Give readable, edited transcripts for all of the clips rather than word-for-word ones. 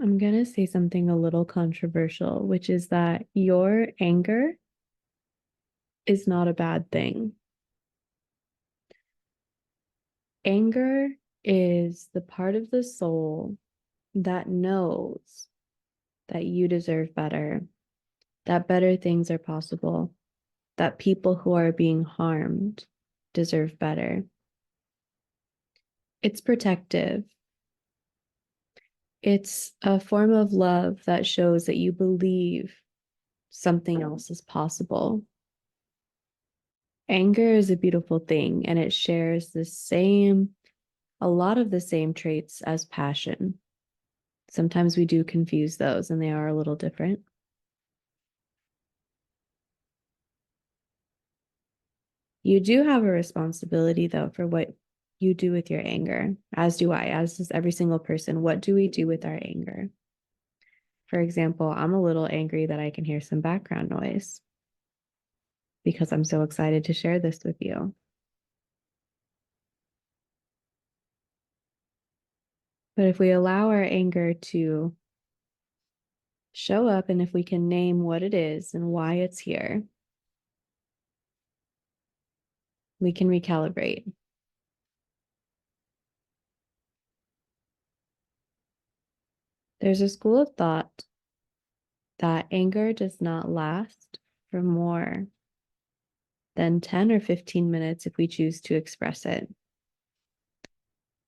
I'm going to say something a little controversial, which is that your anger is not a bad thing. Anger is the part of the soul that knows that you deserve better, that better things are possible, that people who are being harmed deserve better. It's protective. It's a form of love that shows that you believe something else is possible. Anger is a beautiful thing, and it shares a lot of the same traits as passion. Sometimes we do confuse those, and they are a little different. You do have a responsibility, though, for what you do with your anger, as do I, as does every single person. What do we do with our anger? For example, I'm a little angry that I can hear some background noise because I'm so excited to share this with you. But if we allow our anger to show up, and if we can name what it is and why it's here, we can recalibrate. There's a school of thought that anger does not last for more than 10 or 15 minutes if we choose to express it.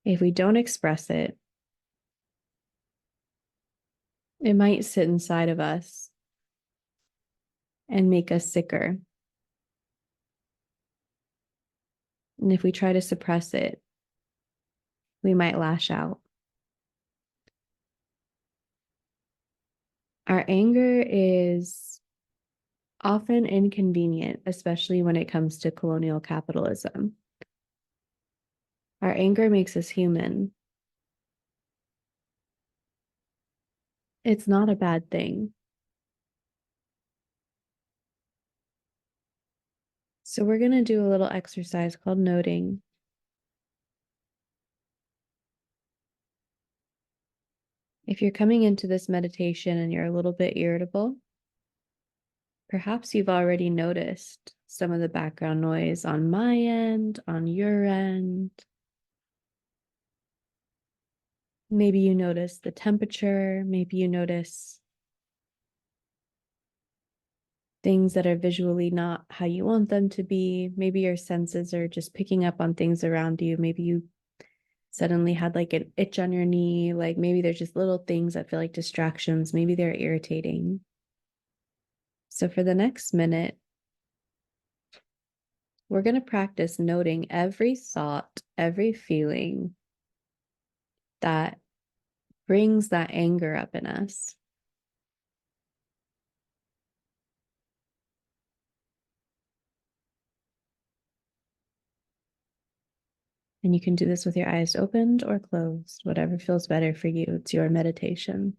If we don't express it, it might sit inside of us and make us sicker. And if we try to suppress it, we might lash out. Our anger is often inconvenient, especially when it comes to colonial capitalism. Our anger makes us human. It's not a bad thing. So we're going to do a little exercise called noting. If you're coming into this meditation and you're a little bit irritable, perhaps you've already noticed some of the background noise on my end, on your end. Maybe you notice the temperature. Maybe you notice things that are visually not how you want them to be. Maybe your senses are just picking up on things around you. Maybe you suddenly had like an itch on your knee. Like maybe there's just little things that feel like distractions. Maybe they're irritating. So for the next minute, we're going to practice noting every thought, every feeling that brings that anger up in us. And you can do this with your eyes opened or closed, whatever feels better for you. It's your meditation.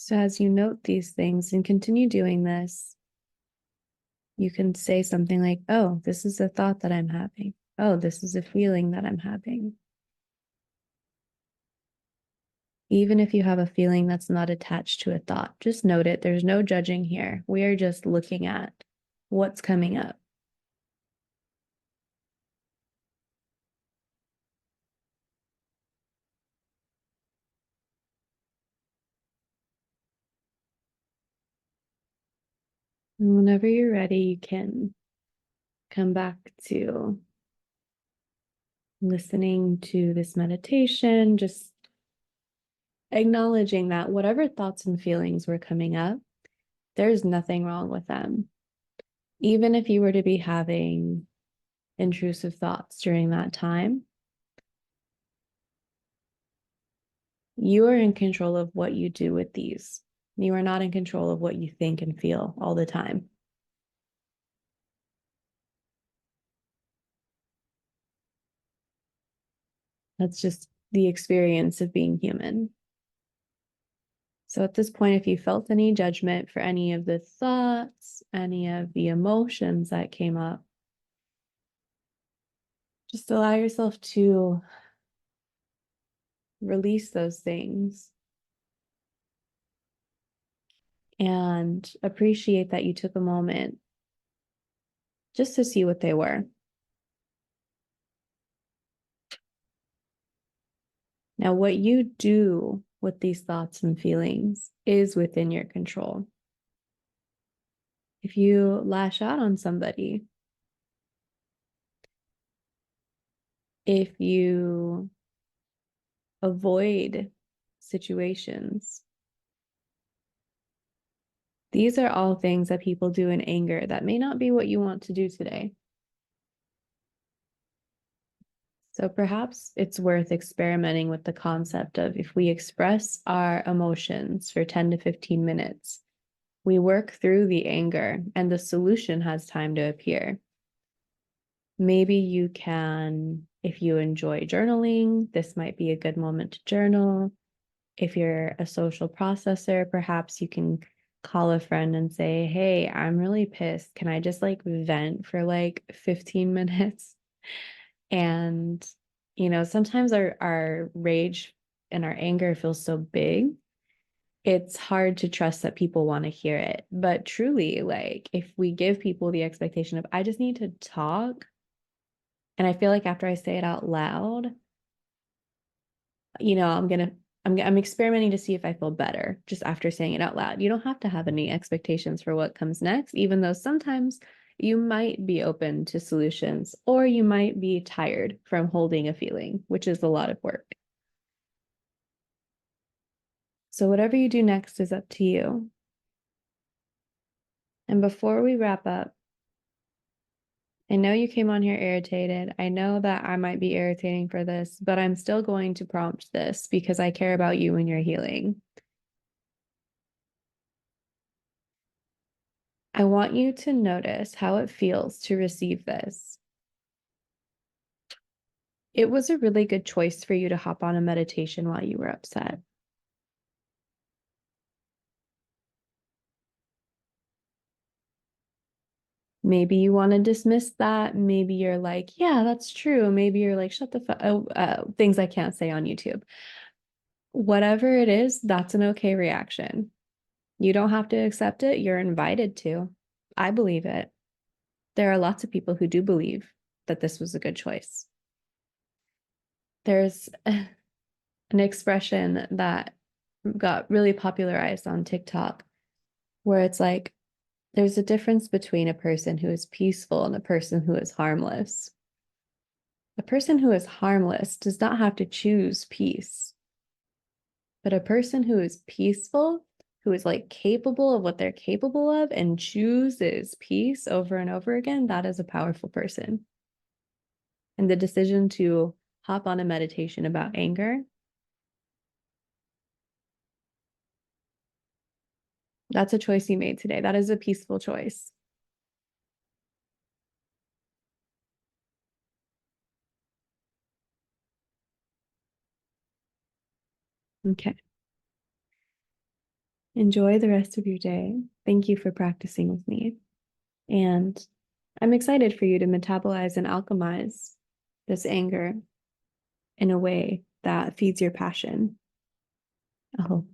So as you note these things and continue doing this, you can say something like, oh, this is a thought that I'm having. Oh, this is a feeling that I'm having. Even if you have a feeling that's not attached to a thought, just note it. There's no judging here. We are just looking at what's coming up. And whenever you're ready, you can come back to listening to this meditation, just acknowledging that whatever thoughts and feelings were coming up, there's nothing wrong with them. Even if you were to be having intrusive thoughts during that time, you are in control of what you do with these. You are not in control of what you think and feel all the time. That's just the experience of being human. So at this point, if you felt any judgment for any of the thoughts, any of the emotions that came up, just allow yourself to release those things and appreciate that you took a moment just to see what they were. Now, what you do with these thoughts and feelings is within your control. If you lash out on somebody, if you avoid situations, these are all things that people do in anger that may not be what you want to do today. So perhaps it's worth experimenting with the concept of if we express our emotions for 10 to 15 minutes, we work through the anger and the solution has time to appear. Maybe you can, if you enjoy journaling, this might be a good moment to journal. If you're a social processor, perhaps you can call a friend and say, hey, I'm really pissed. Can I just like vent for like 15 minutes? And, sometimes our rage and our anger feels so big, it's hard to trust that people want to hear it. But truly, like if we give people the expectation of, I just need to talk, and I feel like after I say it out loud, I'm experimenting to see if I feel better just after saying it out loud. You don't have to have any expectations for what comes next, even though sometimes you might be open to solutions or you might be tired from holding a feeling, which is a lot of work. So whatever you do next is up to you. And before we wrap up, I know you came on here irritated. I know that I might be irritating for this, but I'm still going to prompt this because I care about you and your healing. I want you to notice how it feels to receive this. It was a really good choice for you to hop on a meditation while you were upset. Maybe you want to dismiss that. Maybe you're like, yeah, that's true. Maybe you're like, shut the fuck, things I can't say on YouTube. Whatever it is, that's an okay reaction. You don't have to accept it. You're invited to. I believe it. There are lots of people who do believe that this was a good choice. There's an expression that got really popularized on TikTok where it's like, there's a difference between a person who is peaceful and a person who is harmless. A person who is harmless does not have to choose peace, but a person who is peaceful, who is like capable of what they're capable of and chooses peace over and over again, that is a powerful person. And the decision to hop on a meditation about anger, that's a choice you made today. That is a peaceful choice. Okay. Enjoy the rest of your day. Thank you for practicing with me. And I'm excited for you to metabolize and alchemize this anger in a way that feeds your passion. Oh,